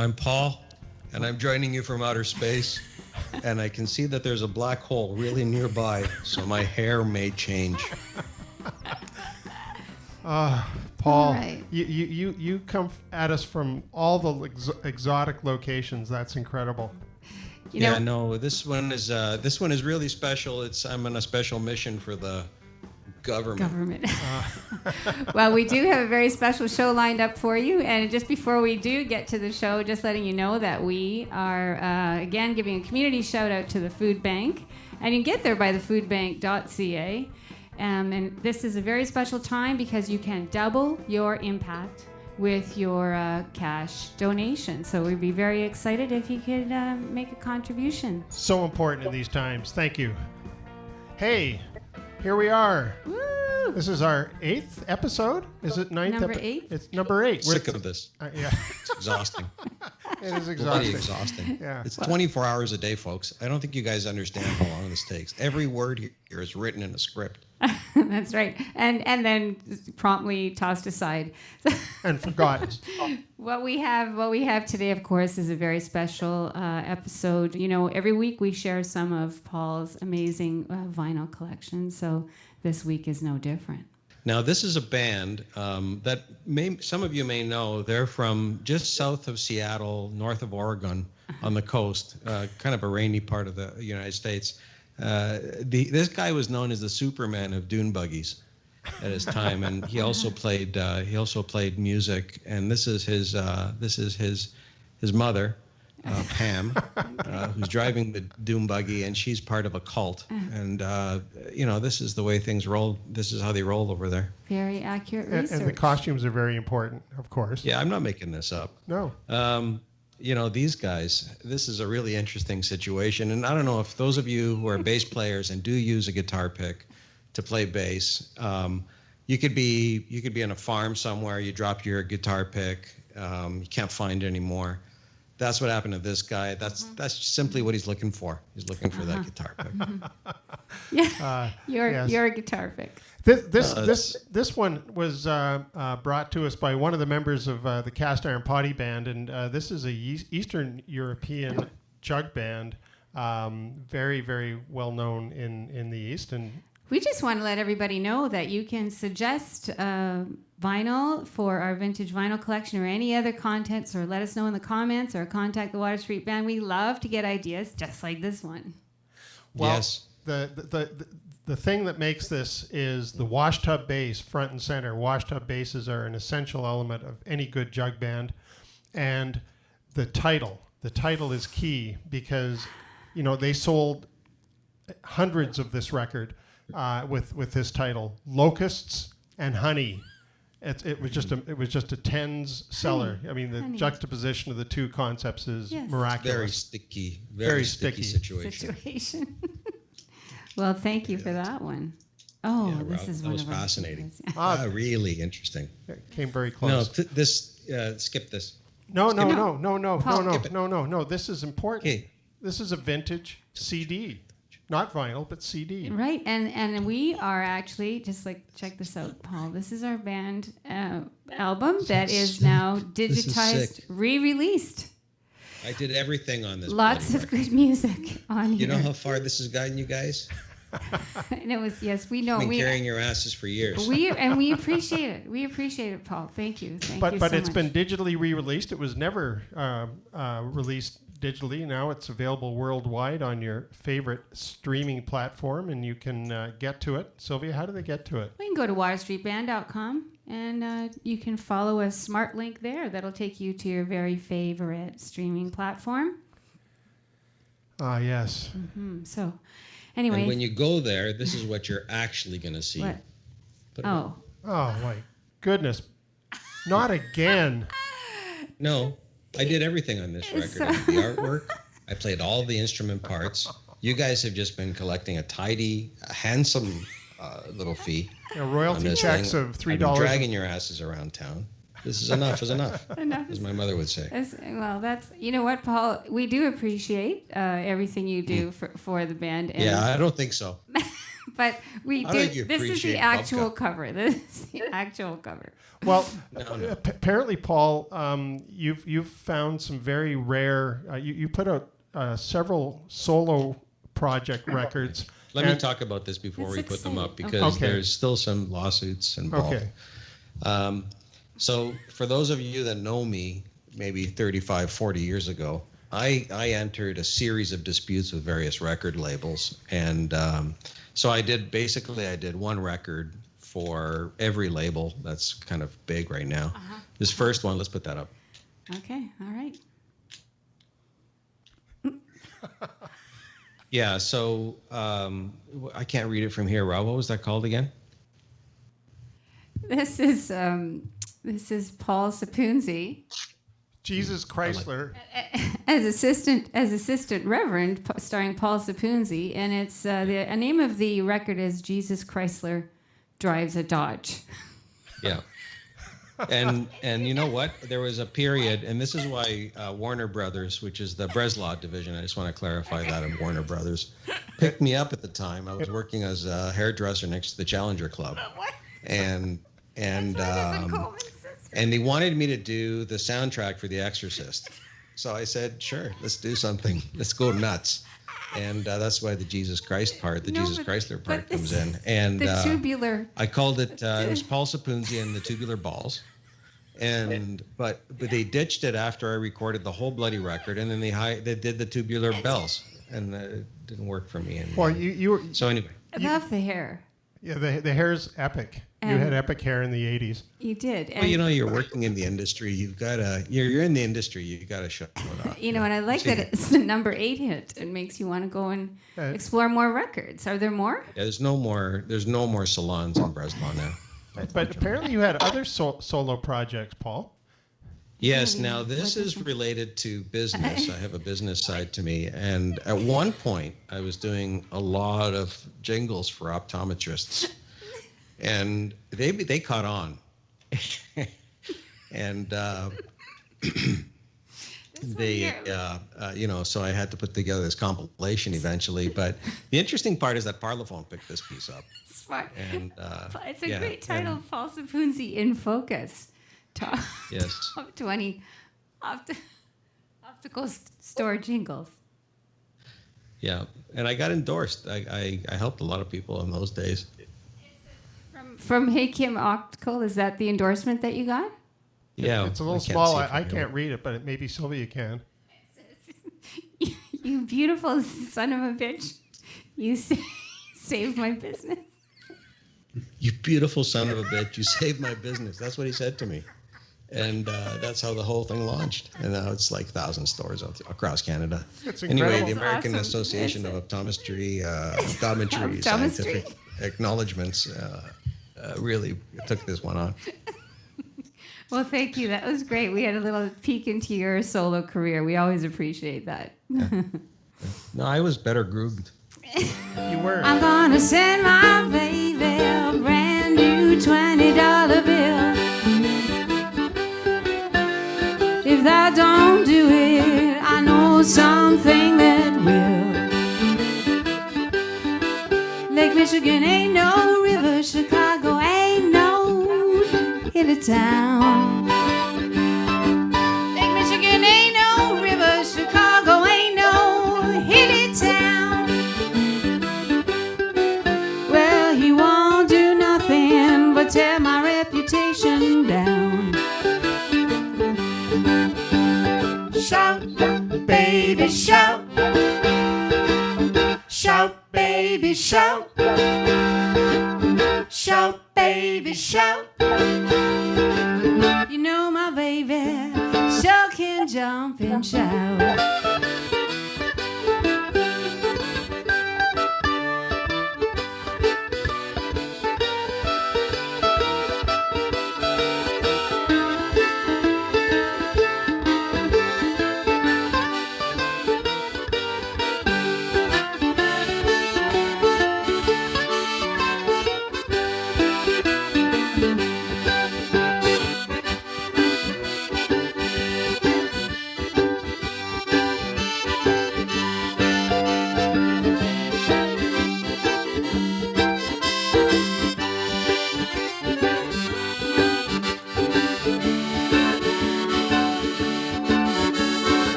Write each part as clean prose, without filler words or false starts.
I'm Paul, and I'm joining you from outer space, and I can see that there's a black hole really nearby, so my hair may change. Paul, right. you come at us from all the exotic locations. That's incredible. This one is really special. I'm on a special mission for the government. Well, we do have a very special show lined up for you. And just before we do get to the show, just letting you know that we are, again, giving a community shout out to the food bank. And you can get there by thefoodbank.ca. And this is a very special time because you can double your impact with your cash donation. So we'd be very excited if you could make a contribution. So important in these times. Thank you. Hey, here we are. Woo! This is our 8th episode. Is it 9th? Number 8? It's number 8. Sick of this. Yeah. It's exhausting. It is Bloody exhausting. exhausting. Yeah. It's 24 hours a day, folks. I don't think you guys understand how long this takes. Every word here is written in a script. That's right. And then promptly tossed aside. And forgotten. What we have today, of course, is a very special episode. You know, every week we share some of Paul's amazing vinyl collection. So this week is no different. Now, this is a band that some of you may know. They're from just south of Seattle, north of Oregon, on the coast, kind of a rainy part of the United States. This guy was known as the Superman of dune buggies at his time, and he also played music. And this is his mother, Pam, who's driving the dune buggy, and she's part of a cult. And this is the way things roll. This is how they roll over there. Very accurate research. And the costumes are very important, of course. Yeah, I'm not making this up. No. These guys, this is a really interesting situation. And I don't know if those of you who are bass players and do use a guitar pick to play bass, you could be on a farm somewhere, you drop your guitar pick, you can't find it anymore. That's what happened to this guy. That's simply what he's looking for. He's looking for that guitar pick. Yeah, you're a guitar pick. This one was brought to us by one of the members of the Cast Iron Potty Band, and this is a Eastern European jug band, very, very well known in the East. And we just want to let everybody know that you can suggest vinyl for our vintage vinyl collection or any other contents, or let us know in the comments or contact the Water Street Band. We love to get ideas just like this one. Well, yes. The thing that makes this is the washtub bass front and center. Washtub basses are an essential element of any good jug band. And the title is key because, they sold hundreds of this record with this title, Locusts and Honey. It was just a tens seller. I mean, the juxtaposition of the two concepts is miraculous. Very sticky situation. Well, thank you for that one. Oh, yeah, this is one of our fascinating. favorites. Really interesting. It came very close. No, skip this. No. This is important. Okay. This is a vintage CD. Not vinyl, but CD. Right, and we are actually, just check this out, Paul. This is our band album that is now digitized, re-released. I did everything on this. Lots of good music on here. You know how far this has gotten you guys? And it was, yes, we know. I've been carrying your asses for years. We appreciate it. We appreciate it, Paul. Thank you. But so it's much. been digitally re-released. It was never released digitally. Now it's available worldwide on your favorite streaming platform, and you can get to it. Sylvia, how do they get to it? You can go to waterstreetband.com, and you can follow a smart link there. That'll take you to your very favorite streaming platform. Ah, yes. Mm-hmm. So, anyway. And when you go there, this is what you're actually going to see. What? Oh, my goodness. Not again. No. I did everything on this record. I did the artwork. I played all the instrument parts. You guys have just been collecting a handsome little fee. Royalty checks of $3. I've been dragging your asses around town. This is enough is enough, as my mother would say. Well, you know what, Paul? We do appreciate everything you do for the band. And yeah, I don't think so. But we I think you did. This is the appreciate actual Bubka. cover. This is the actual cover. Well, No. apparently, Paul, you've found some very rare. You put out several solo project records. Let me and- talk about this before It's we put them up exciting. because Okay. there's still some lawsuits involved. Okay. So for those of you that know me, maybe 35, 40 years ago, I entered a series of disputes with various record labels. And so I did one record for every label that's kind of big right now. This first one, let's put that up. Okay. All right. Yeah, so I can't read it from here, Rob. What was that called again? This is Paul Sapunzi Jesus Chrysler. as assistant reverend, starring Paul Sapunzi, and it's the name of the record is Jesus Chrysler Drives a Dodge. Yeah. And you know what? There was a period, and this is why Warner Brothers, which is the Breslau division, I just want to clarify that of Warner Brothers, picked me up at the time. I was working as a hairdresser next to the Challenger Club, and they wanted me to do the soundtrack for The Exorcist. So I said, sure, let's do something. Let's go nuts. And that's why the Jesus Christ part, Jesus Chrysler part comes in. And the tubular. I called it, it was Paul Sapunzi and the Tubular Balls. But they ditched it after I recorded the whole bloody record, and then they did the Tubular Bells, and it didn't work for me anymore. Well, you were. So anyway. I love the hair. Yeah, the hair's epic. You had epic hair in the 80s. You did. Well, you know, you're working in the industry. You're in the industry. You got to show it off. You know, and I like that it's the number 8 hit. It makes you want to go and explore more records. Are there more? Yeah, there's no more salons in Breslau now. But apparently you had other solo projects, Paul. Yes. Now this is related to business. I have a business side to me, and at one point I was doing a lot of jingles for optometrists, and they caught on, and so I had to put together this compilation eventually. But the interesting part is that Parlophone picked this piece up. Smart. And It's a great title, Paul Sapunzi in Focus. Yes. Top 20 optical store jingles. Yeah, and I got endorsed. I helped a lot of people in those days. From Hey Kim Optical, is that the endorsement that you got? Yeah, It's a little small. I can't read it, but maybe Sylvia can. You beautiful son of a bitch. You saved my business. You beautiful son of a bitch. You saved my business. That's what he said to me. And that's how the whole thing launched. And now it's like 1,000 stores across Canada. It's Anyway, incredible. the American Awesome. Association of Optometry Optometry. Scientific Acknowledgements really took this one on. Well, thank you. That was great. We had a little peek into your solo career. We always appreciate that. No, I was better groomed. You were. I'm gonna send my baby a brand new $20 bill. If that don't do it, I know something that will. Lake Michigan ain't no river, Chicago ain't no hit a town. Lake Michigan ain't no river, Chicago ain't no hit a town. Well, he won't do nothing but tear my reputation down. Shout, baby, shout. Shout, baby, shout. Shout, baby, shout. You know my baby sure can jump and shout.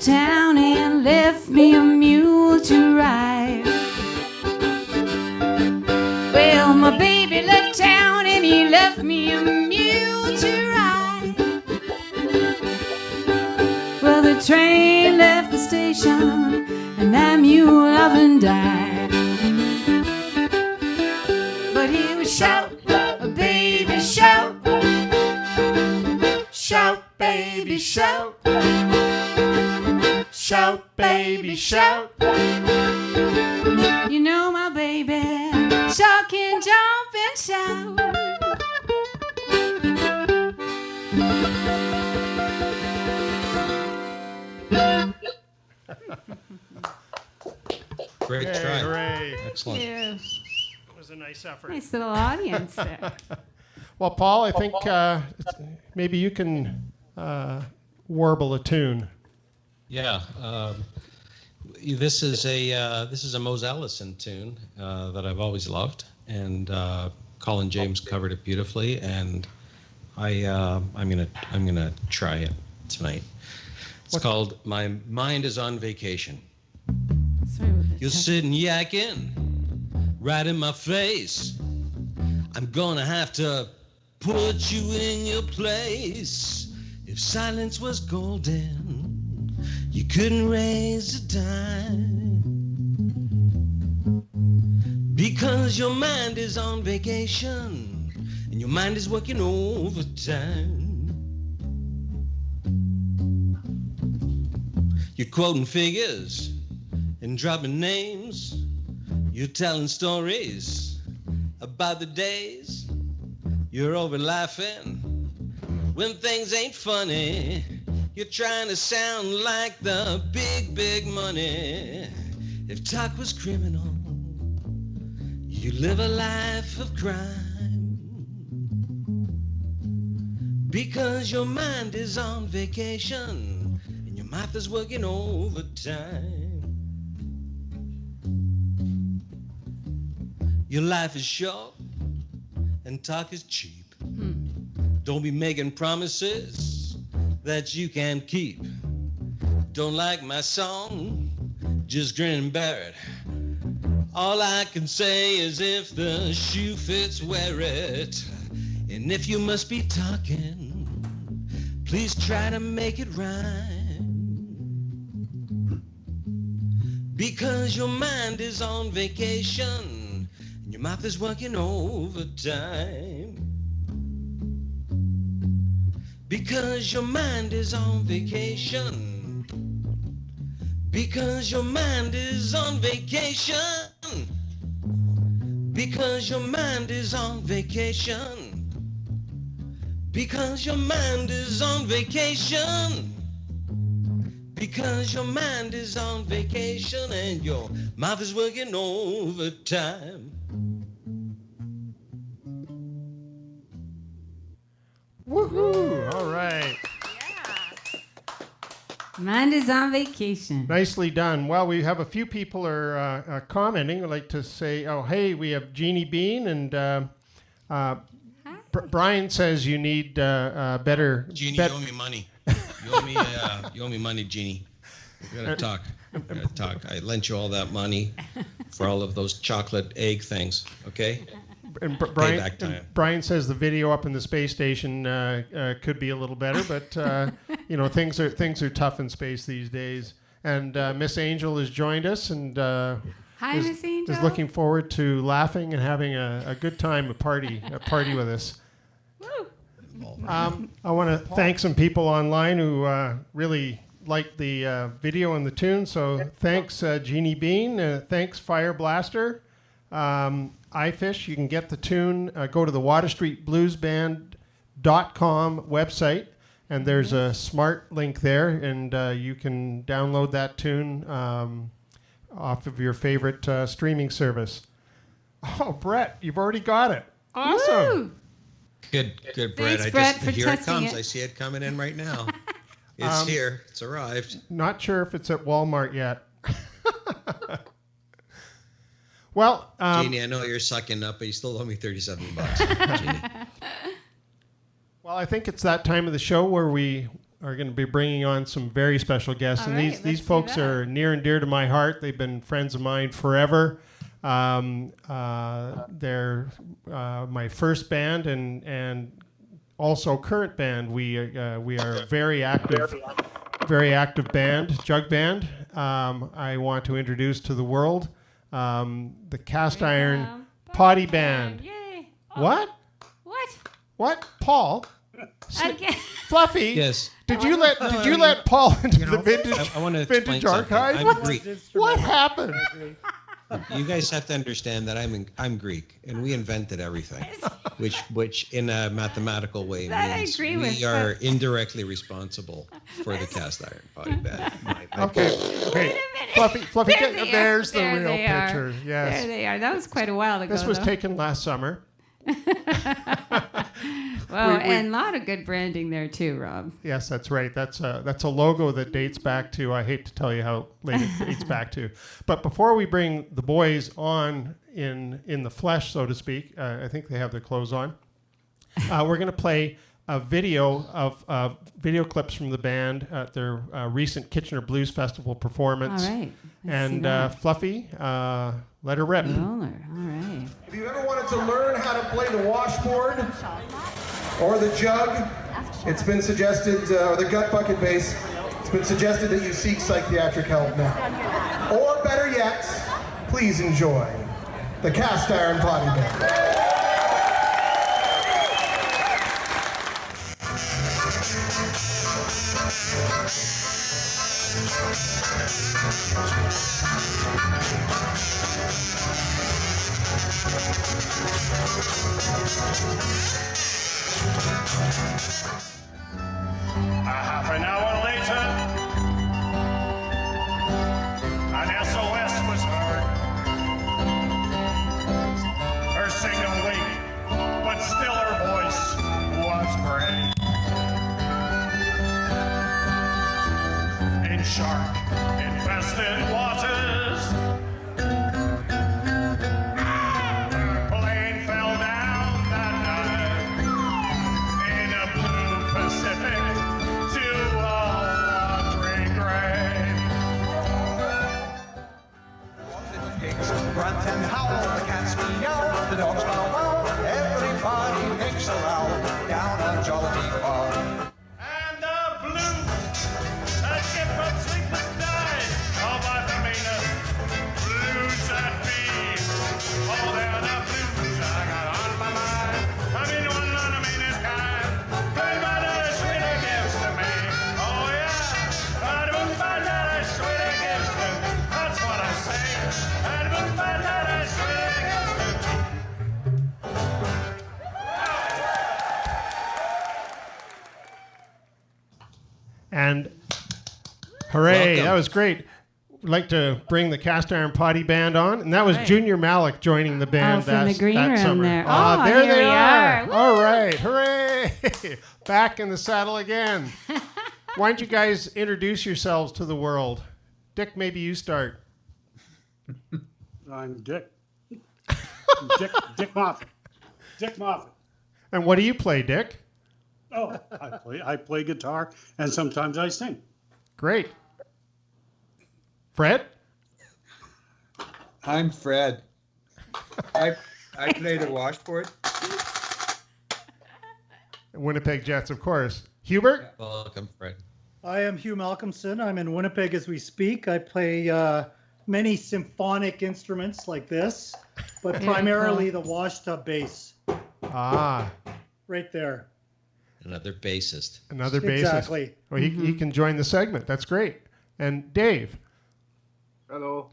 left town and left me a mule to ride. Well, my baby left town and he left me a mule to ride. Well, the train left the station and that mule up and died. But he would shout, baby, shout. Shout, baby, shout. Shout, baby, shout. You know my baby sure can jump and shout. Great Hey, try. hooray. Excellent. Yeah. It was a nice effort. Nice little audience there. Well, Paul, I think maybe you can warble a tune. Yeah. This is a Mose Ellison tune that I've always loved, and Colin James covered it beautifully, and I'm gonna try it tonight. It's called "My Mind Is on Vacation." Sorry with the You're sitting yakking right in my face. I'm gonna have to put you in your place. If silence was golden, you couldn't raise a dime. Because your mind is on vacation and your mind is working overtime. You're quoting figures and dropping names. You're telling stories about the days you're over laughing when things ain't funny. You're trying to sound like the big, big money. If talk was criminal, you live a life of crime. Because your mind is on vacation and your mouth is working overtime. Your life is short and talk is cheap. Don't be making promises that you can't keep. Don't like my song? Just grin and bear it. All I can say is if the shoe fits, wear it. And if you must be talking, please try to make it rhyme. Because your mind is on vacation and your mouth is working overtime. Because your mind is on vacation. Because your mind is on vacation. Because your mind is on vacation. Because your mind is on vacation. Because your mind is on vacation and your mouth is working overtime. Woohoo! All right. Mind is on vacation. Nicely done. Well, we have a few people are commenting. I'd like to say, oh, hey, we have Jeannie Bean and Brian says you need better. Jeannie, you owe me money. You owe me money, Jeannie. We gotta talk. I lent you all that money for all of those chocolate egg things. Okay. And Payback time. Brian says the video up in the space station could be a little better, but you know things are tough in space these days. And Miss Angel has joined us and Hi, Miss Angel. is looking forward to laughing and having a good time, a party with us. Woo. I want to thank some people online who really liked the video and the tune. So thanks, Jeannie Bean. Thanks, Fire Blaster. iFish, you can get the tune. Go to the waterstreetbluesband.com website, and there's a smart link there, and you can download that tune off of your favorite streaming service. Oh, Brett, you've already got it. Awesome. Woo. Good, Brett. Thanks, Brett, for here it testing comes. it. I see it coming in right now. It's here. It's arrived. Not sure if it's at Walmart yet. Well, Jeannie, I know you're sucking up, but you still owe me $37, Jeannie. well, I think it's that time of the show where we are going to be bringing on some very special guests, All and right, these let's folks do that. are near and dear to my heart. They've been friends of mine forever. They're my first band and also current band. We are a very active band, jug band. I want to introduce to the world the Cast Iron Potty Band. Yay! What? What? Paul? Again. Fluffy? Yes. Did you let Paul into the vintage I want to explain vintage something. archive? I'm Greek. What happened? You guys have to understand that I'm Greek, and we invented everything, which in a mathematical way That I means agree we with, are but- indirectly responsible for the Cast Iron Potty Band. Okay. Wait a minute. Fluffy, There they are. there's the There real they are. picture. Yes. There they are. That was quite a while ago. This was though. taken last summer. Well, we- and a lot of good branding there too, Rob. Yes, that's right. That's a logo that dates back to, I hate to tell you how late it dates back to. But before we bring the boys on in the flesh, so to speak, I think they have their clothes on. We're going to play a video of video clips from the band at their recent Kitchener Blues Festival performance. All right. Let's see And that. Fluffy, let her rip. Roller. All right. If you ever wanted to learn how to play the washboard or the jug, it's been suggested, or the gut bucket bass, it's been suggested that you seek psychiatric help now. Or better yet, please enjoy the Cast Iron Potty Band. Half an hour later, an SOS was heard. Her signal weak, but still her voice was brave. In shark-infested waters, her plane fell down that night in a blue Pacific to a watery grave. The pigs grunt and howl, the cats meow, the dogs bow wow, everybody makes a row down on Jollity Farm. And the blues that get from sleepless nights, oh, but the meanest blues that be. Oh, they're the blues I got on my mind. I've been one of the meanest kind. Good man that is sweet gives to me. Oh, yeah. And the boom man that is sweet gives to me. That's what I say. And the boom man that is sweet gives to me. And hooray, Welcome. that was great. We'd like to bring the Cast Iron Potty Band on. And that was Right. Junior Malik joining the band from the green that room summer. there. Ah, Oh, there here they we are. are. All right, hooray. Back in the saddle again. Why don't you guys introduce yourselves to the world? Dick, maybe you start. I'm Dick. Dick Moffat. Dick Moffat. And what do you play, Dick? Oh, I play guitar and sometimes I sing. Great. Fred? I'm Fred. I play the washboard. Winnipeg Jets, of course. Hubert? Welcome, Fred. I am Hugh Malcolmson. I'm in Winnipeg as we speak. I play many symphonic instruments like this, but Very primarily the washtub bass Ah, right there. Another bassist. another bassist. Exactly. Well, he can join the segment. That's great. And Dave? Hello.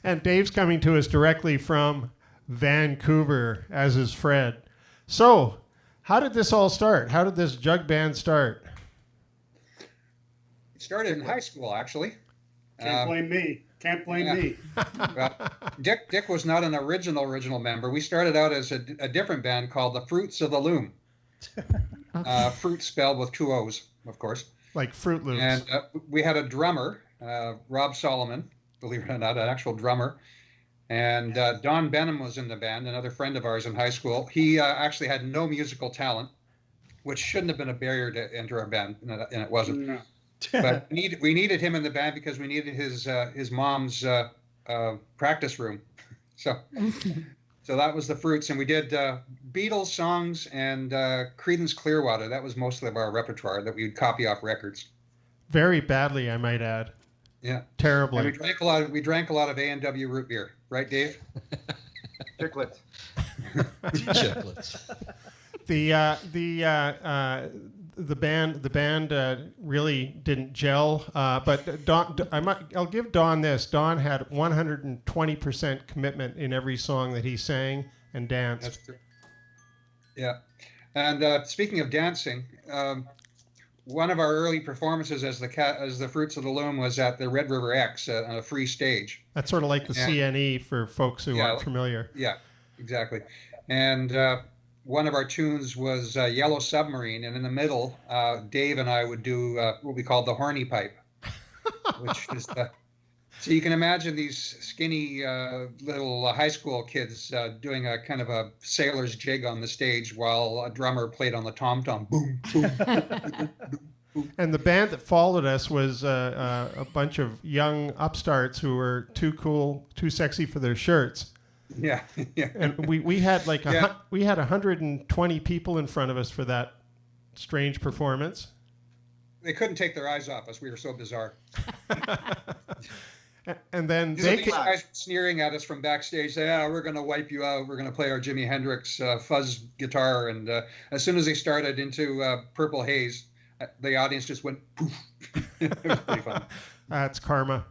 And Dave's coming to us directly from Vancouver, as is Fred. So, how did this all start? How did this jug band start? It started in high school, actually. Can't blame me. Can't blame yeah. me. Well, Dick was not an original member. We started out as a different band called the Fruits of the Loom. Fruit spelled with two O's, of course. Like Fruit Loops. And we had a drummer, Rob Solomon, believe it or not, an actual drummer. And Don Benham was in the band, another friend of ours in high school. He actually had no musical talent. which shouldn't have been a barrier to enter our band, and it wasn't. No. But we needed him in the band because we needed his mom's practice room. So that was the Fruits, and we did Beatles songs and Creedence Clearwater. That was mostly of our repertoire that we would copy off records. Very badly, I might add. Yeah, Terribly. and we drank a lot of A&W root beer, right, Dave? Chiclets. Chiclets. The band really didn't gel. But Don, I'll give Don this. Don had 120% commitment in every song that he sang and danced. That's true. Yeah, and speaking of dancing, one of our early performances as the Fruits of the Loom was at the Red River X on a free stage. That's sort of like the CNE for folks who aren't familiar. Yeah, exactly. And one of our tunes was Yellow Submarine, and in the middle, Dave and I would do what we called the horny pipe, which is so you can imagine these skinny little high school kids doing a kind of a sailor's jig on the stage while a drummer played on the tom-tom. Boom, boom, boom, boom. And the band that followed us was a bunch of young upstarts who were too cool, too sexy for their shirts. Yeah, yeah. And we had like we had 120 people in front of us for that strange performance. They couldn't take their eyes off us. We were so bizarre. And then these guys sneering at us from backstage, saying, "Yeah, we're going to wipe you out. We're going to play our Jimi Hendrix fuzz guitar." And as soon as they started into Purple Haze, the audience just went poof. It was pretty fun. That's karma.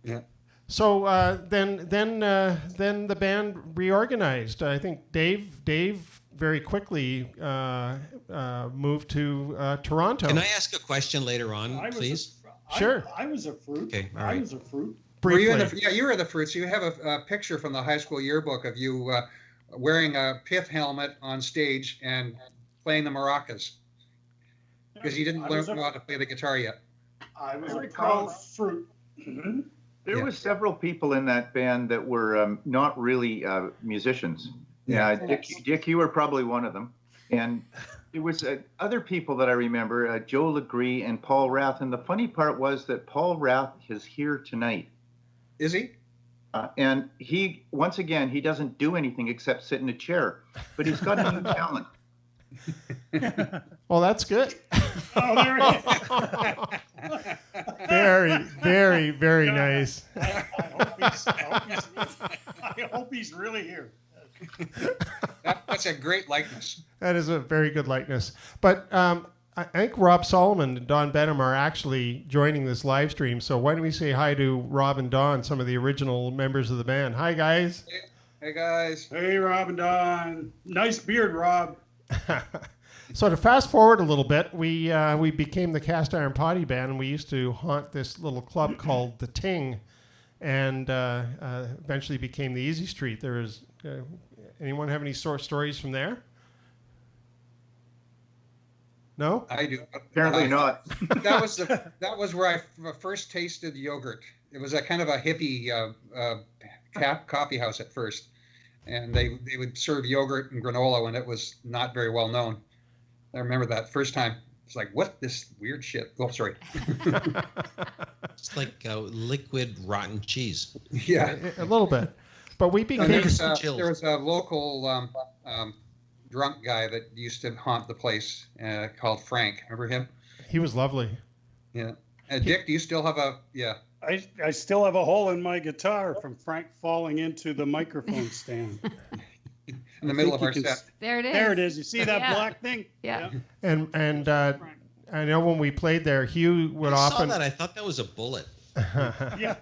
Yeah. So then the band reorganized. I think Dave very quickly moved to Toronto. Can I ask a question later on, please? Sure. I was a Fruit. Okay, all I right. was a Fruit. Briefly. You were the Fruits. You have a picture from the high school yearbook of you wearing a pith helmet on stage and playing the maracas because you didn't learn how to play the guitar yet. I was a proud Fruit. There were several people in that band that were not really musicians. Yeah, Dick, you were probably one of them. And there was other people that I remember, Joe Legree and Paul Rath. And the funny part was that Paul Rath is here tonight. Is he? And he, once again, he doesn't do anything except sit in a chair. But he's got a new talent. Well, that's good. Oh, there he is. Very, very, very nice. I hope he's really here. That's a great likeness. That is a very good likeness. But I think Rob Solomon and Don Benham are actually joining this live stream. So why don't we say hi to Rob and Don, some of the original members of the band. Hi, guys. Hey guys. Hey, Rob and Don. Nice beard, Rob. So to fast forward a little bit, we became the Cast Iron Potty Band, and we used to haunt this little club called the Ting, and eventually became the Easy Street. There is anyone have any stories from there? No? I do. Apparently not. That was where I first tasted yogurt. It was a kind of a hippie coffee house at first, and they would serve yogurt and granola when it was not very well known. I remember that first time. It's like, what this weird shit? Oh, sorry. It's like liquid rotten cheese. Yeah, a little bit. But we became... there was a local drunk guy that used to haunt the place called Frank. Remember him? He was lovely. Yeah. Dick, do you still have a... Yeah. I still have a hole in my guitar from Frank falling into the microphone stand. In the middle of our set. There it is. There it is. You see that black thing? Yeah. And I know when we played there, Hugh would often... I saw that. I thought that was a bullet. Yeah.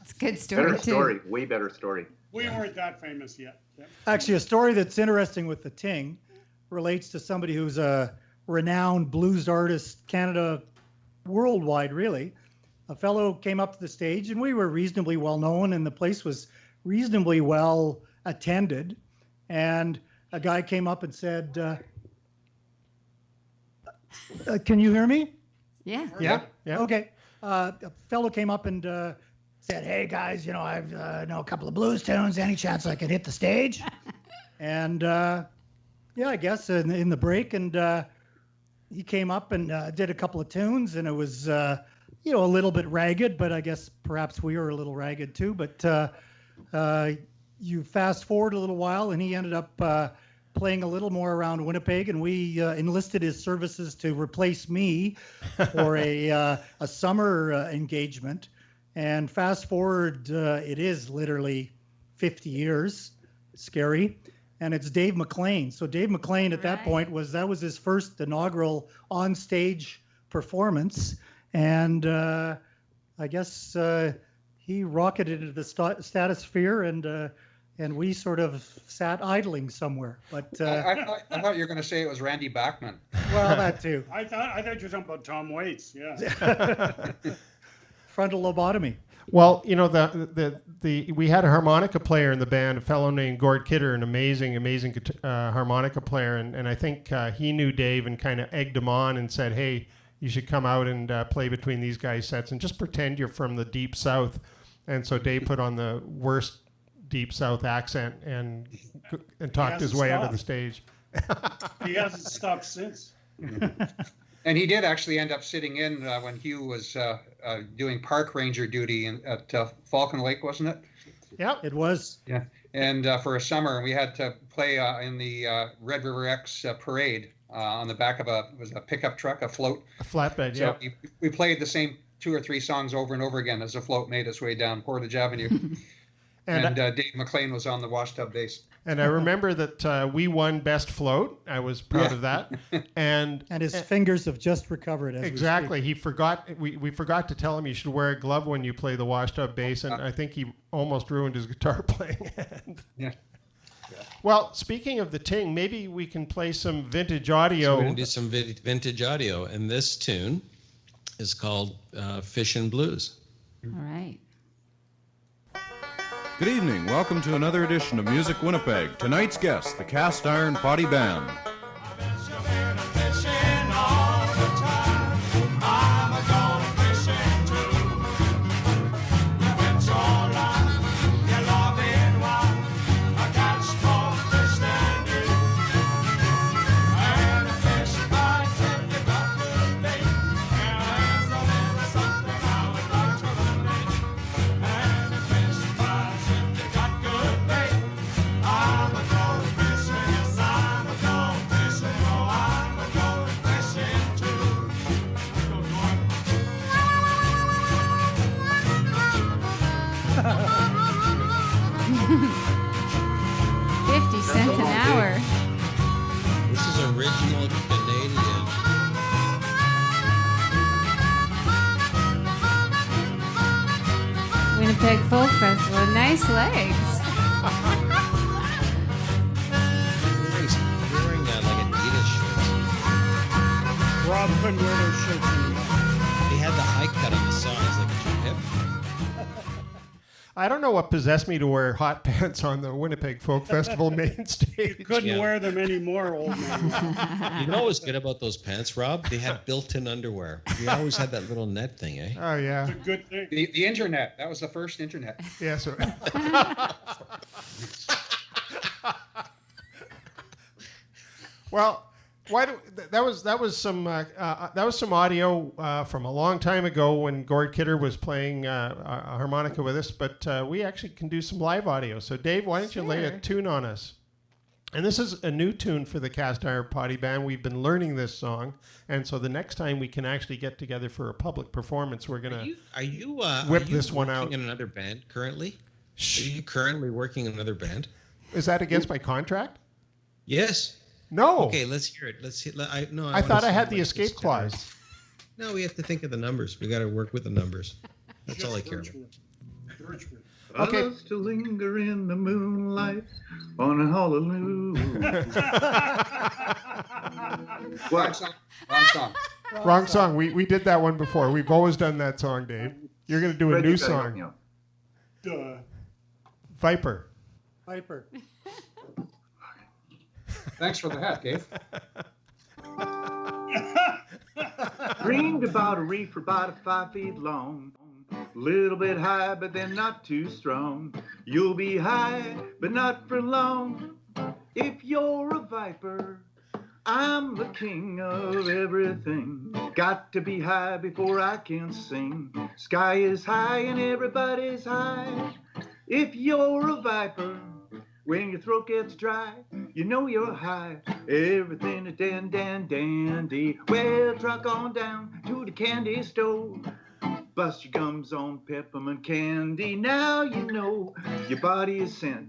It's a good story, Better too. story. Way better story. We weren't that famous yet. Yeah. Actually, a story that's interesting with the Ting relates to somebody who's a renowned blues artist, Canada, worldwide, really. A fellow came up to the stage, and we were reasonably well known, and the place was reasonably well attended. And a guy came up and said, can you hear me? Yeah. Yeah. Okay. A fellow came up and said, hey, guys, I know a couple of blues tunes. Any chance I could hit the stage? And, I guess in the break. And he came up and did a couple of tunes, and it was, a little bit ragged, but I guess perhaps we were a little ragged too. But you fast forward a little while, and he ended up playing a little more around Winnipeg, and we enlisted his services to replace me for a summer engagement. And fast forward, it is literally 50 years. Scary. And it's Dave McLean. So Dave McLean at that point that was his first inaugural on-stage performance. And I guess he rocketed into the stratosphere, and we sort of sat idling somewhere. But I thought you were going to say it was Randy Bachman. Well, that too. I thought you were talking about Tom Waits. Yeah. Frontal lobotomy. Well, we had a harmonica player in the band, a fellow named Gord Kidder, an amazing harmonica player, and I think he knew Dave and kind of egged him on and said, "Hey, you should come out and play between these guys' sets and just pretend you're from the Deep South." And so Dave put on the worst Deep South accent and talked his way onto the stage. He hasn't stopped since. And he did actually end up sitting in when Hugh was doing park ranger duty at Falcon Lake, wasn't it? Yeah, it was. Yeah, and for a summer, and we had to play in the Red River X parade on the back of a pickup truck, a float. A flatbed, so we played the same 2 or 3 songs over and over again as the float made its way down Portage Avenue. and Dave McLean was on the washtub bass. And I remember that we won Best Float. I was proud of that. And his fingers have just recovered. Exactly. He forgot. We forgot to tell him you should wear a glove when you play the washtub bass, and I think he almost ruined his guitar playing hand. Yeah. Well, speaking of the ting, maybe we can play some vintage audio. So we're going to do some vintage audio, and this tune is called Fishin' Blues. All right. Good evening. Welcome to another edition of Music Winnipeg. Tonight's guest, the Cast Iron Potty Band. $0.50 an hour. This is original Canadian. Winnipeg Folk Festival. Nice legs. Wearing like Adidas shorts. Rob couldn't wear those shirts anymore. He had the high cut on the sides, like a hip. I don't know what possessed me to wear hot pants on the Winnipeg Folk Festival main stage. You couldn't wear them anymore, old man. You know what was good about those pants, Rob? They had built-in underwear. You always had that little net thing, eh? Oh, yeah. It's a good thing. The internet. That was the first internet. Yeah, so... Well, that was some audio from a long time ago when Gord Kidder was playing a harmonica with us, but we actually can do some live audio. So Dave, why don't you lay a tune on us? And this is a new tune for the Cast Iron Potty Band. We've been learning this song, and so the next time we can actually get together for a public performance, we're gonna whip this one out. In another band currently? Are you currently working in another band? Is that against my contract? Yes. No. Okay, let's hear it. Let's hear. I thought I had the escape clause. No, we have to think of the numbers. We got to work with the numbers. That's all I care about. Okay. I love to linger in the moonlight on a hallelujah. What? Wrong song. Wrong song. We did that one before. We've always done that song, Dave. You're going to do a new song. Duh. Viper. Viper. Thanks for the hat, Dave. Dreamed about a reefer about 5 feet long. Little bit high, but then not too strong. You'll be high, but not for long. If you're a viper, I'm the king of everything. Got to be high before I can sing. Sky is high and everybody's high. If you're a viper, when your throat gets dry, you know you're high. Everything is dandy. Well, truck on down to the candy store. Bust your gums on peppermint candy. Now you know your body is sent.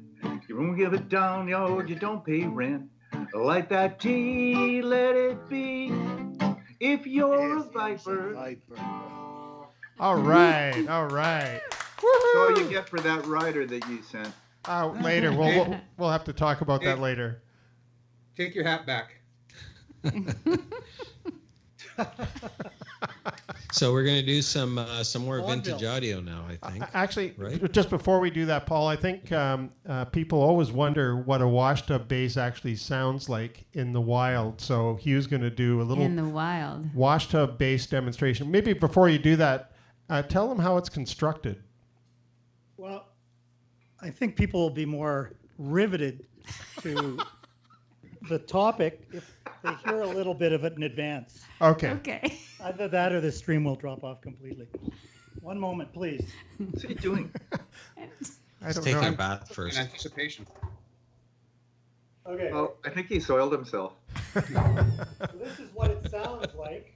You won't give it down, yard, you don't pay rent. Light that tea, let it be. If you're a viper. All right. That's all you get for that rider that you sent. Later. We'll have to talk about that later. Take your hat back. So we're going to do some more vintage audio now, I think. Actually, right? Just before we do that, Paul, I think people always wonder what a washtub bass actually sounds like in the wild. So Hugh's going to do a little in the wild washtub bass demonstration. Maybe before you do that, tell them how it's constructed. Well, I think people will be more riveted to the topic if they hear a little bit of it in advance. Okay. Either that or the stream will drop off completely. One moment, please. What's he doing? I don't Take know. a bath first. In anticipation. Okay. Oh, I think he soiled himself. So this is what it sounds like.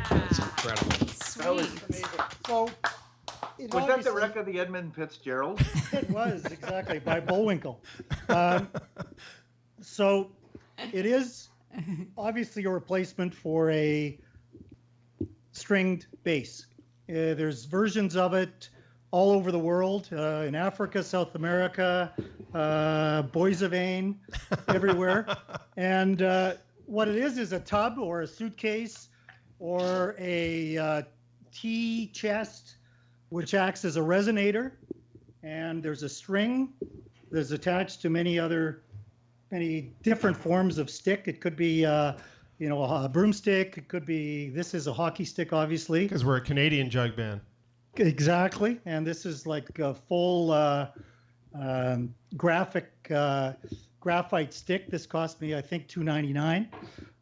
That's incredible. Sweet. So it Was that the obviously- wreck of the Edmund Fitzgerald? It was, exactly, by Bullwinkle. So it is obviously a replacement for a stringed bass. There's versions of it all over the world, in Africa, South America, Boisevane, everywhere. And what it is a tub or a suitcase or a tea chest, which acts as a resonator. And there's a string that's attached to many different forms of stick. It could be, a broomstick. It could be, this is a hockey stick, obviously. Because we're a Canadian jug band. Exactly. And this is like a full graphite stick. This cost me, I think, $2.99. Is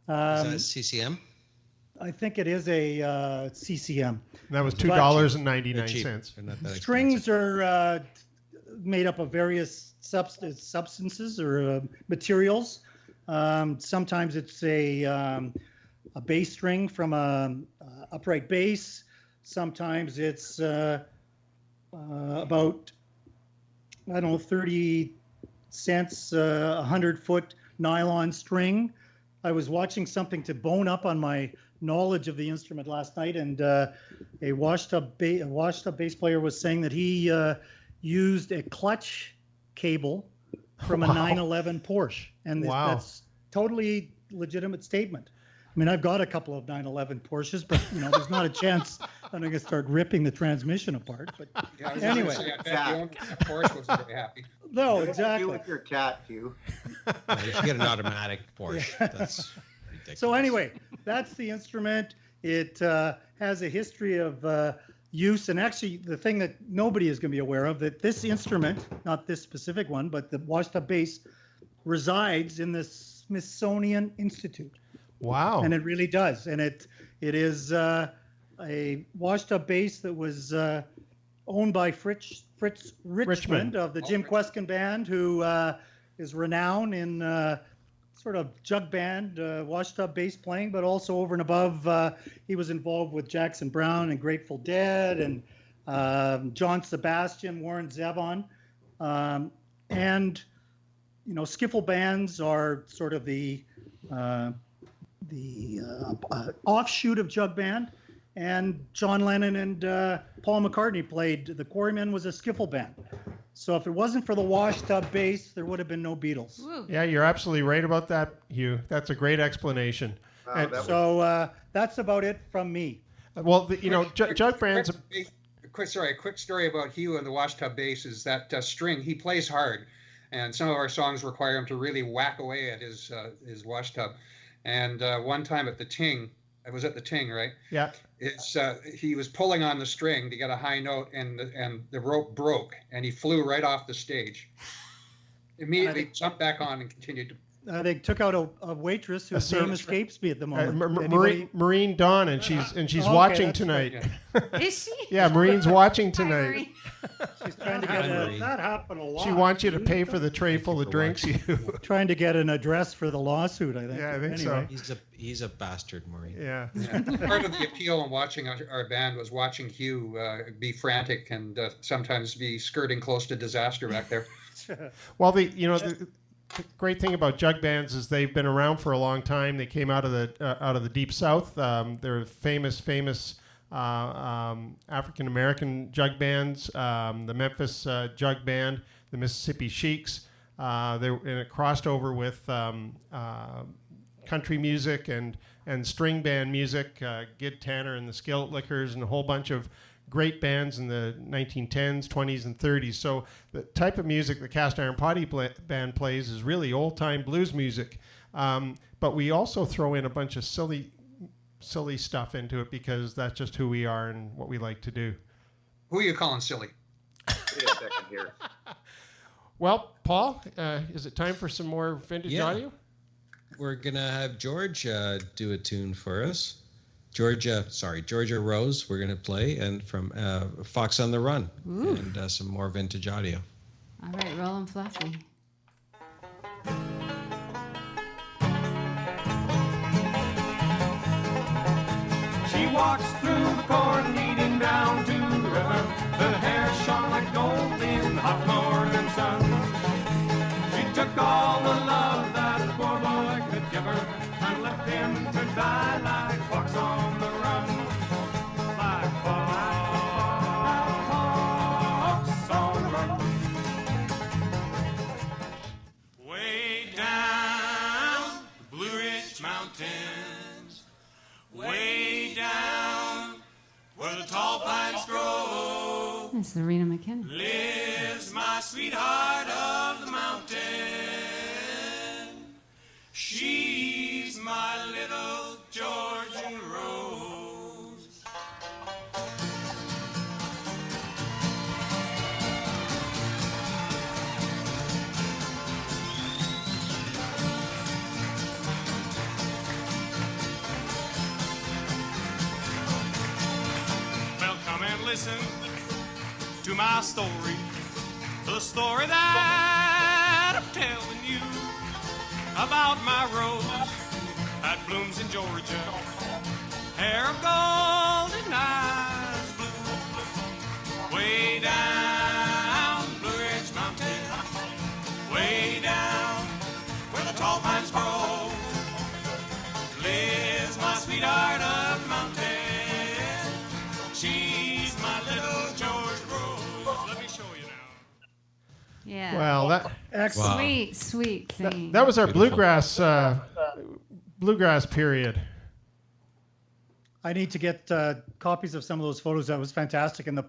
that CCM? I think it is a CCM. And that was They're $2.99. cheap. They're not that Strings are made up of various substances or materials. Sometimes it's a bass string from a upright bass. Sometimes it's about, 30 cents, 100-foot nylon string. I was watching something to bone up on my knowledge of the instrument last night, and a washtub bass player was saying that he used a clutch cable from a 911 Porsche, and that's totally legitimate statement. I mean, I've got a couple of 911 Porsches, but there's not a chance I'm going to start ripping the transmission apart. But Yeah, I was anyway, gonna say, I bet the owner of that Porsche wasn't very happy. no, What do you do exactly. with your cat, Hugh? You should get an automatic Porsche. That's ridiculous. So anyway, that's the instrument. It has a history of use, and actually the thing that nobody is going to be aware of, that this instrument, not this specific one, but the washtub bass, resides in the Smithsonian Institute. Wow. And it really does. And it is a washtub bass that was owned by Fritz Richmond of the Jim Kweskin Band, who is renowned in sort of jug band, washtub bass playing, but also over and above, he was involved with Jackson Browne and Grateful Dead and John Sebastian, Warren Zevon. And, skiffle bands are sort of the offshoot of jug band, and John Lennon and Paul McCartney played. The Quarrymen was a skiffle band. So if it wasn't for the washtub bass, there would have been no Beatles. Woo. Yeah, you're absolutely right about that, Hugh. That's a great explanation. And So that's about it from me. well, jug bands. A quick story about Hugh and the washtub bass is that string. He plays hard. and some of our songs require him to really whack away at his washtub. And one time at the Ting, I was at the Ting, right? Yeah. He was pulling on the string to get a high note, and the rope broke, and he flew right off the stage. Immediately jumped back on and continued to. They took out a waitress whose name escapes me at the moment. Maureen Dawn, and she's Okay, watching that's tonight. Is she? Yeah, Maureen's watching Hi, tonight. Maureen. She's trying to get a, That happened a lot. She wants you to pay for the tray full of drinks. trying to get an address for the lawsuit, I think. Yeah, I think Anyway. He's a bastard, Maureen. Yeah. Part of the appeal in watching our band was watching Hugh be frantic and sometimes be skirting close to disaster back there. Well, the great thing about jug bands is they've been around for a long time. They came out of the deep south. They're famous African American jug bands. The Memphis Jug Band, the Mississippi Sheiks. And it crossed over with country music and string band music. Gid Tanner and the Skillet Lickers and a whole bunch of great bands in the 1910s, 20s, and 30s. So the type of music the Cast Iron Potty Band plays is really old-time blues music. But we also throw in a bunch of silly stuff into it because that's just who we are and what we like to do. Who are you calling silly? Wait a second here. Well, Paul, is it time for some more vintage audio? We're going to have George do a tune for us. Georgia Rose, we're going to play, and from Fox on the Run. Ooh. And some more vintage audio. All right, roll 'em fluffy. She walks through corn leading down to the river. Her hair shone like gold in hot northern sun. She took all the love that poor boy could give her and left him to die like fox on the run. Like fox on the run. Way down the Blue Ridge Mountains. Way down where the tall pines grow. That's Lorena McKenna. Lives my sweetheart of the mountain. She's my little Georgian rose. Well, come and listen to my story, the story that I'm telling you about my rose that blooms in Georgia, hair of gold and eyes blue. Way down Blue Ridge Mountain, way down where the tall pines grow, lives my sweetheart of the mountain. She's my little George Rose. Let me show you now. Yeah. Well, that Sweet singing. that was our bluegrass period. I need to get copies of some of those photos. That was fantastic. And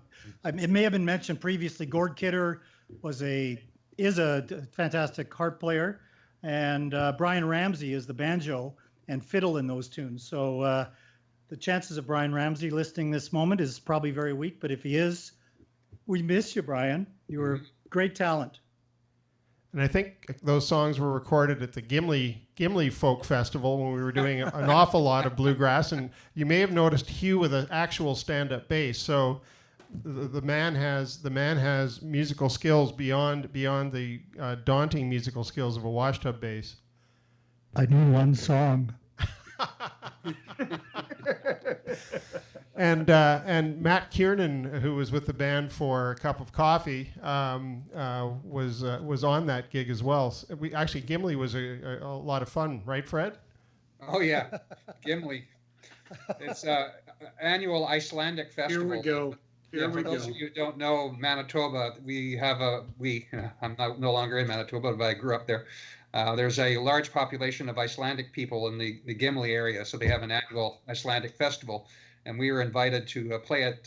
it may have been mentioned previously. Gord Kidder is a fantastic harp player, and Brian Ramsey is the banjo and fiddle in those tunes. So the chances of Brian Ramsey listening this moment is probably very weak. But if he is, we miss you, Brian. You were great talent. And I think those songs were recorded at the Gimli Folk Festival when we were doing an awful lot of bluegrass. And you may have noticed Hugh with an actual stand-up bass. So the man has musical skills beyond the daunting musical skills of a washtub bass. I knew one song. And Matt Kiernan, who was with the band for A Cup of Coffee, was on that gig as well. Gimli was a lot of fun, right, Fred? Oh yeah, Gimli. It's an annual Icelandic festival. Here we go. For those of you who don't know Manitoba, I'm no longer in Manitoba, but I grew up there. There's a large population of Icelandic people in the Gimli area, so they have an annual Icelandic festival, and we were invited to play at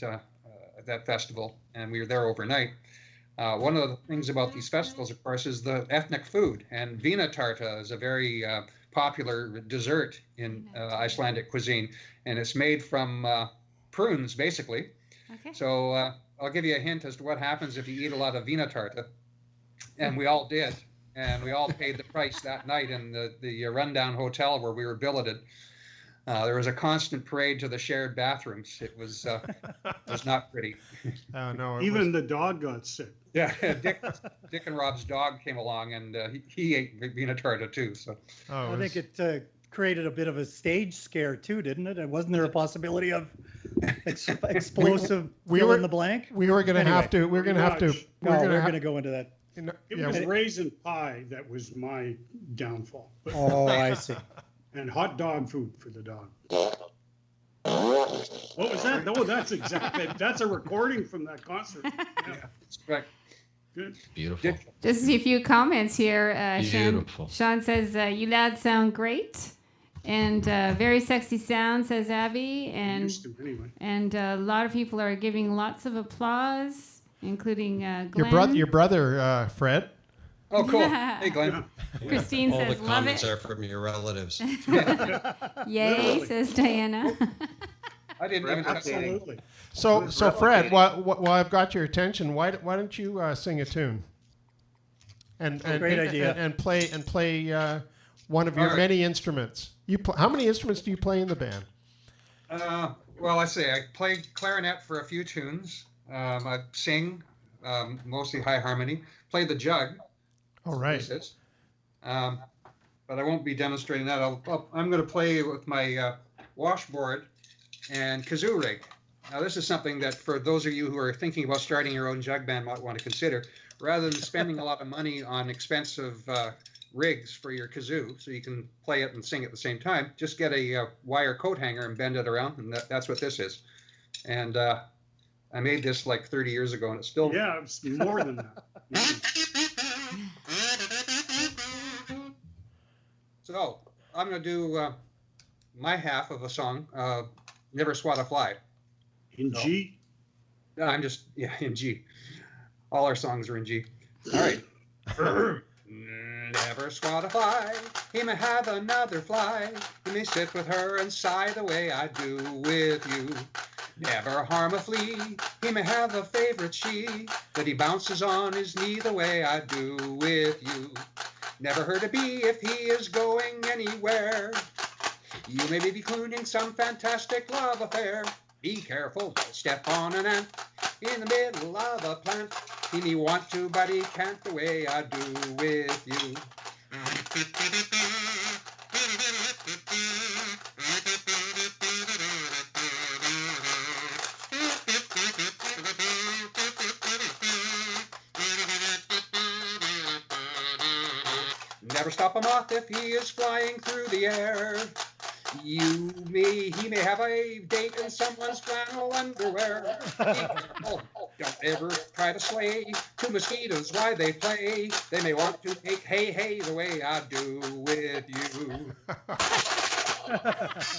that festival, and we were there overnight. One of the things about these festivals, of course, is the ethnic food. And vinatarta is a very popular dessert in Icelandic cuisine. And it's made from prunes, basically. Okay. So I'll give you a hint as to what happens if you eat a lot of vinatarta. And we all did. And we all paid the price that night in the rundown hotel where we were billeted. There was a constant parade to the shared bathrooms. It was not pretty. Oh no! Even the dog got sick. Yeah, Dick and Rob's dog came along, and he ate vinatarta too. So Oh, I think it created a bit of a stage scare too, didn't it? And wasn't there a possibility of explosive we fill were- in the blank? we were going to Anyway. have to. We're going to have to. No, We're we're going going to to go into that. It yeah, was raisin pie that was my downfall. Oh, I see. And hot dog food for the dog. What was that? Oh, that's a recording from that concert. Yeah, that's correct. good. Beautiful. Just a few comments here. Beautiful. Sean says, you lads sound great. And very sexy sound, says Abby. And Used to anyway. and a lot of people are giving lots of applause, including Glenn. your brother, Fred. Oh, cool. Hey, Glenn. Christine All the says, love comments it. are from your relatives. Yay, Literally. says Diana. I didn't even touch Absolutely. So, Who's Fred, replicating? while I've got your attention, why don't you sing a tune? And Great idea. And play one of your All right. many instruments. How many instruments do you play in the band? Well, I play clarinet for a few tunes. I sing, mostly high harmony. Play the jug. All right. This is. But I won't be demonstrating that. I'm going to play with my washboard and kazoo rig. Now, this is something that for those of you who are thinking about starting your own jug band might want to consider. Rather than spending a lot of money on expensive rigs for your kazoo, so you can play it and sing at the same time, just get a wire coat hanger and bend it around, and that's what this is. And I made this like 30 years ago, and it's still... Yeah, it's more than that. So I'm going to do my half of a song, Never Swat a Fly. In G? No, I'm just, in G. All our songs are in G. All right. Never swat a fly, he may have another fly. He may sit with her and sigh the way I do with you. Never harm a flea, he may have a favorite she, that he bounces on his knee the way I do with you. Never hurt a bee if he is going anywhere. You may be crooning some fantastic love affair. Be careful, don't step on an ant in the middle of a plant. He may want to, but he can't the way I do with you. Never stop a moth if he is flying through the air. He may have a date in someone's flannel underwear. Be careful, don't ever try to slay two mosquitoes while they play. They may want to take hey the way I do with you.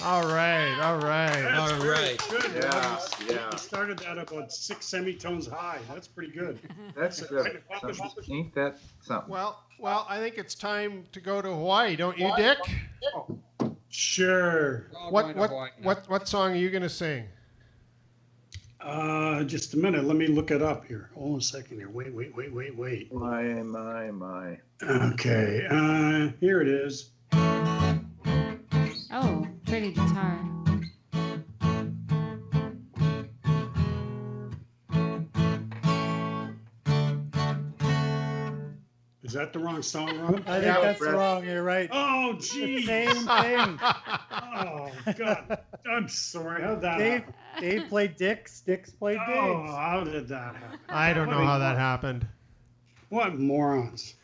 All right. All right. Good. Yeah, You yeah. started that about 6 semitones high. That's pretty good. That's good. Ain't that something? Well, I think it's time to go to Hawaii, don't you, Dick? Sure. All going to Hawaii now. What song are you going to sing? Just a minute. Let me look it up here. Hold on a second here. Wait. My. Okay. Here it is. Oh, pretty guitar. Is that the wrong song, Ron? I think that's wrong. You're right. Oh, gee. Same thing. Oh, God. I'm sorry. How'd that Dave, happen? Dave played Dick's. Dick's played Oh, Dave's. how did that happen? I don't know how that happened. What morons.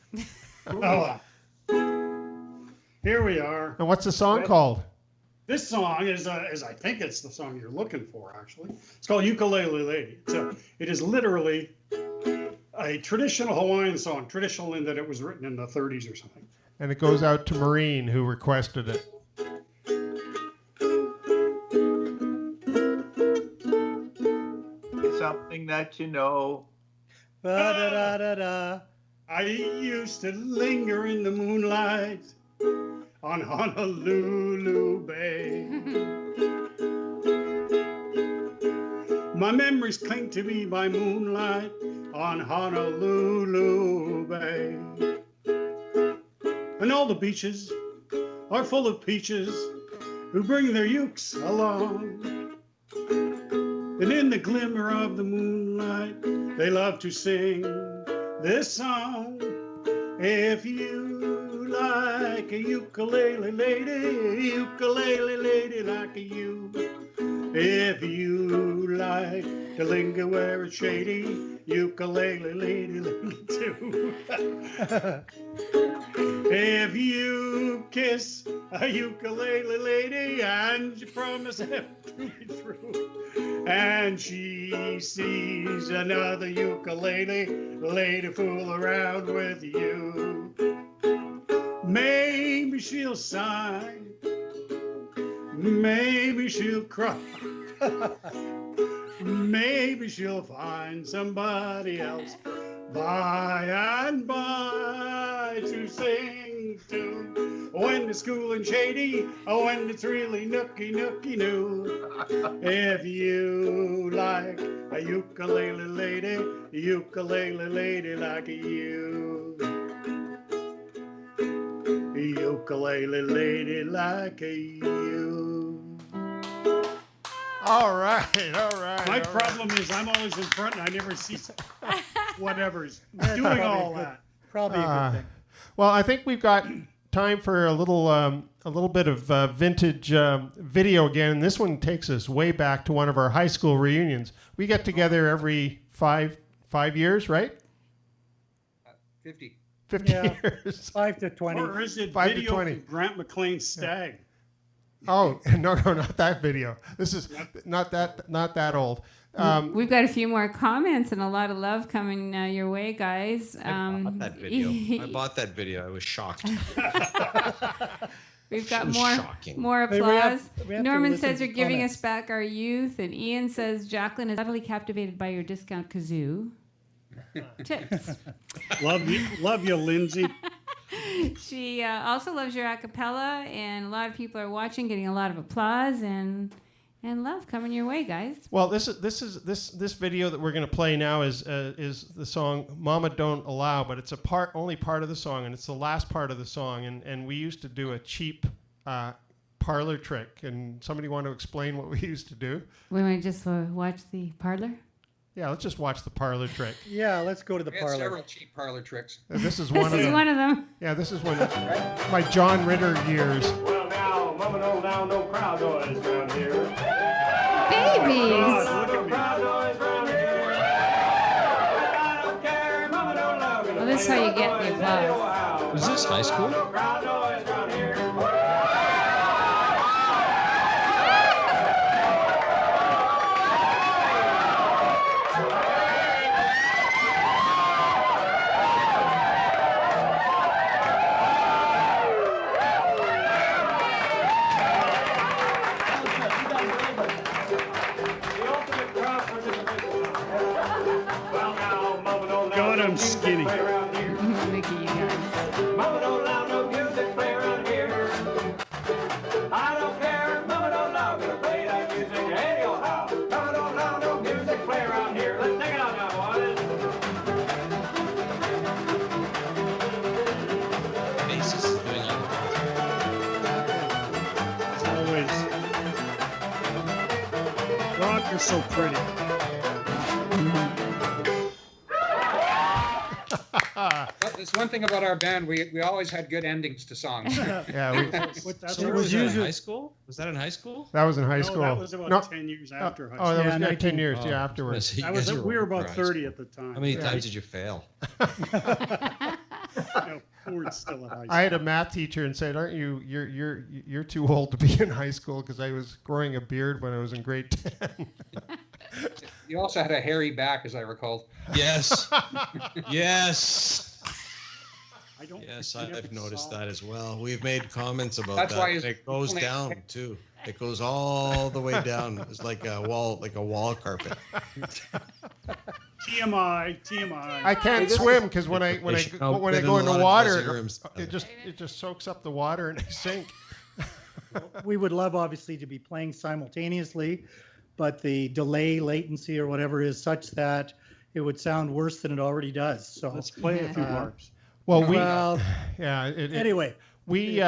Oh, here we are. And what's the song called? This song is I think it's the song you're looking for, actually. It's called Ukulele Lady. It is literally a traditional Hawaiian song, traditional in that it was written in the 30s or something. And it goes out to Maureen, who requested it. It's something that you know. Ba-da-da-da-da. I used to linger in the moonlight on Honolulu Bay. My memories cling to me by moonlight on Honolulu Bay. And all the beaches are full of peaches who bring their ukes along. And in the glimmer of the moonlight, they love to sing this song. If you like a ukulele lady like you. If you like to linger where it's shady, ukulele lady too. If you kiss a ukulele lady and you promise it to be true, and she sees another ukulele lady fool around with you, maybe she'll sigh, maybe she'll cry, maybe she'll find somebody else by and by to sing to. When it's cool and shady, when it's really nooky noo. If you like a ukulele lady like you. Ukulele lady like you. All right. My problem is I'm always in front and I never see whatever's doing Probably all good. that. Probably a good thing. Well, I think we've got time for a little bit of vintage video again. And this one takes us way back to one of our high school reunions. We get together every five years, right? 50. 50 Yeah. years. 5 to 20. Or is it 5 to video 20. from Grant McLean's Stag? Oh, no, not that video. This is not that old. We've got a few more comments and a lot of love coming your way, guys. I bought that video. I bought that video. I was shocked. We've got It was more shocking. more Hey, applause. we have to Norman listen says to you're giving comments. us back our youth, and Ian says Jacqueline is utterly captivated by your discount kazoo. Tips. Love you, Lindsay. She also loves your a cappella, and a lot of people are watching, getting a lot of applause and love coming your way, guys. Well, this video that we're going to play now is the song "Mama Don't Allow," but it's only part of the song, and it's the last part of the song. And we used to do a cheap parlor trick, and somebody want to explain what we used to do? We want to just watch the parlor. Yeah, let's just watch the parlor trick. Yeah, let's go to the We had parlor. several cheap parlor tricks. And this is one This of is them. one of them. Yeah, this is one my John Ritter years. Well, now, Mama don't allow no crowd noise around here. Babies. God, look at me. Crowd noise around here. I don't care, Mama don't allow me to Well, this is how you get the applause. applause. Was this high school? No crowd noise around here. The ultimate crowd participation. Well, now, Mama don't allow God, no I'm music skinny. play around here. Look at you guys. Mama don't allow no music play around here. I don't care, Mama don't allow me to play that music anyhow. Mama don't allow no music play around here. Let's take it out now, boys. Bassist is doing all Always. God, you're so pretty. But there's one thing about our band, we always had good endings to songs. Yeah, That's So It was was that in usually- high school? Was that in high school? that was in high No, school. that was about No, 10 years after high oh, school. that was Yeah, 10 19. years. Oh, Yeah, afterwards. so you That was guys we were old about for high 30 school. at the time. How many times did you fail? No, we were still at high school. I had a math teacher and said, "Aren't you're too old to be in high school?" Because I was growing a beard when I was in grade 10. You also had a hairy back, as I recall. Yes. Yes. I I've never noticed saw that as well. We've made comments about That's that. why And it's it goes only- down too. It goes all the way down. It's like a wall carpet. TMI. I can't swim because when I go in the water, it just soaks up the water and I sink. We would love, obviously, to be playing simultaneously, but the delay, latency, or whatever is such that it would sound worse than it already does. So Let's play a few marks. Anyway, we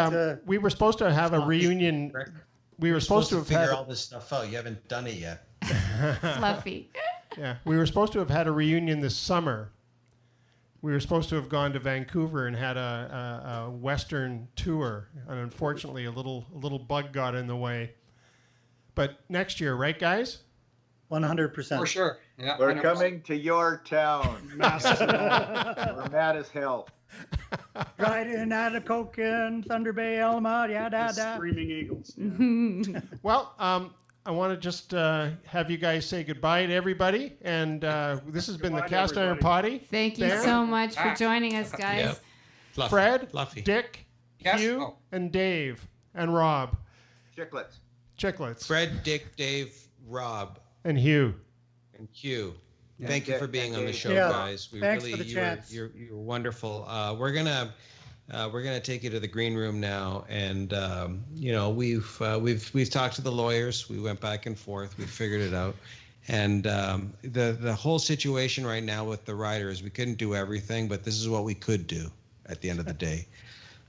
were supposed to have a reunion. We were supposed to have figure had all this stuff out. You haven't done it yet. Fluffy. Yeah, we were supposed to have had a reunion this summer. We were supposed to have gone to Vancouver and had a Western tour, and unfortunately, a little bug got in the way. But next year, right, guys? 100%. For sure. Yeah, We're 100%. coming to your town. We're mad as hell. Riding out of Coke and Thunder Bay, Elma, The Screaming Eagles. Well, I want to just have you guys say goodbye to everybody, and this has been the Goodbye to Cast Iron everybody. Potty. Thank you Band. so much for joining us, guys. Yep. Fluffy. Fred, Fluffy. Dick, Yes? Hugh, Oh. and Dave, and Rob. Chiclets. Chiclets. Fred, Dick, Dave, Rob, And Hugh. and Hugh. Yeah, Thank you Dick for being and on the Dave. show, Yeah. guys. We Thanks really, for the you chance. were wonderful. We're gonna take you to the green room now, and we've talked to the lawyers. We went back and forth. We figured it out, and the whole situation right now with the riders, we couldn't do everything, but this is what we could do at the end of the day.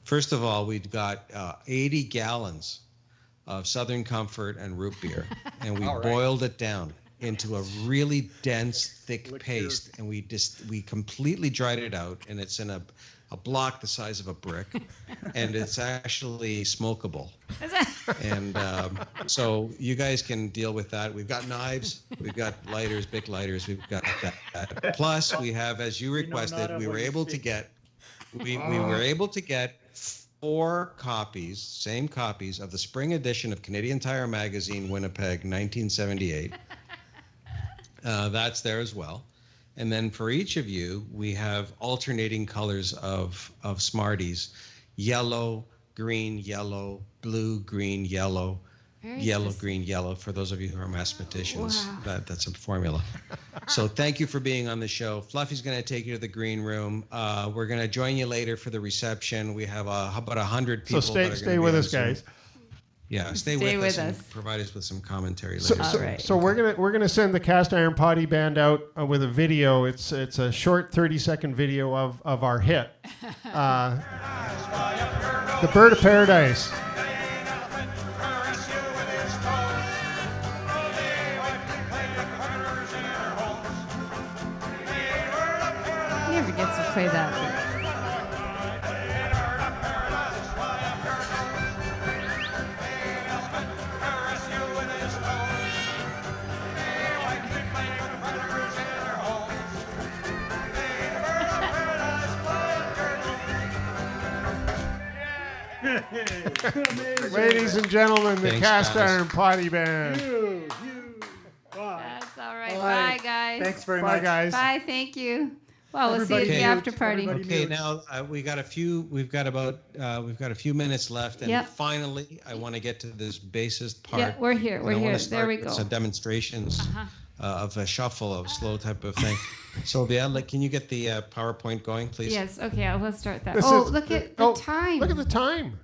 First of all, we've got 80 gallons of Southern Comfort and root beer, and we All right. boiled it down into a really dense, thick paste, and we completely dried it out, and it's in a block the size of a brick, and it's actually smokable. And so you guys can deal with that. We've got knives, we've got lighters, big lighters, we've got that. Plus, we have, as you requested, we were able to get 4 copies, same copies of the spring edition of Canadian Tire Magazine, Winnipeg, 1978. That's there as well. And then for each of you, we have alternating colors of Smarties: yellow, green, yellow, blue, green, yellow, yellow, green, yellow. For those of you who are mathematicians, that's a formula. So thank you for being on the show. Fluffy's going to take you to the green room. We're going to join you later for the reception. We have about 100 people. So that are stay gonna with be on us, Zoom. guys. Yeah, stay with us and provide us with some commentary later. So we're gonna send the Cast Iron Potty Band out with a video. It's a short 30-second video of our hit, "The Bird of Paradise." He never gets to play that. Ladies and gentlemen, the Thanks, Cast guys. Iron Potty Band. Bye. That's all right. Bye, guys. Thanks very Bye, much. guys. Bye. Thank you. Well, we'll see you at the Everybody after mute. party. Everybody Okay, mute. now we've got a few minutes left, and Yep. finally, I want to get to this bassist part. Yeah, we're here. And We're I wanna here. start There we with go. Some demonstrations of a shuffle, of slow type of thing. Sylvia, can you get the PowerPoint going, please? Yes. Okay. I will start that. This Oh, is- look at the time. Look at the time.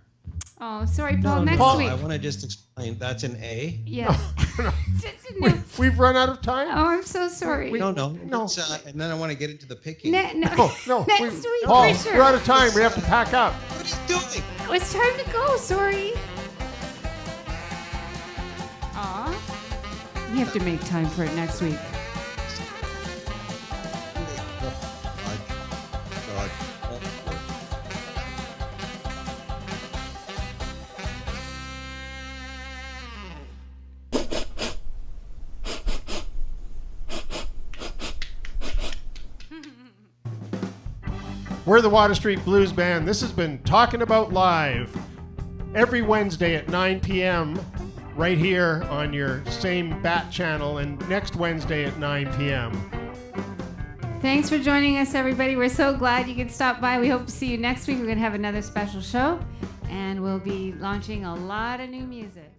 Oh, sorry, Paul. Next Paul, week. I want to just explain. That's an A. Yeah. No. We've run out of time. Oh, I'm so sorry. No. No. And then I want to get into the picking. No. No. Next we- week, Paul, for sure. we're out of time. We have to pack up. What are you doing? Oh, it's time to go. Sorry. Aw. We have to make time for it next week. We're the Water Street Blues Band. This has been Talkin About Live every Wednesday at 9 p.m. right here on your same BAT channel, and next Wednesday at 9 p.m. Thanks for joining us, everybody. We're so glad you could stop by. We hope to see you next week. We're going to have another special show, and we'll be launching a lot of new music.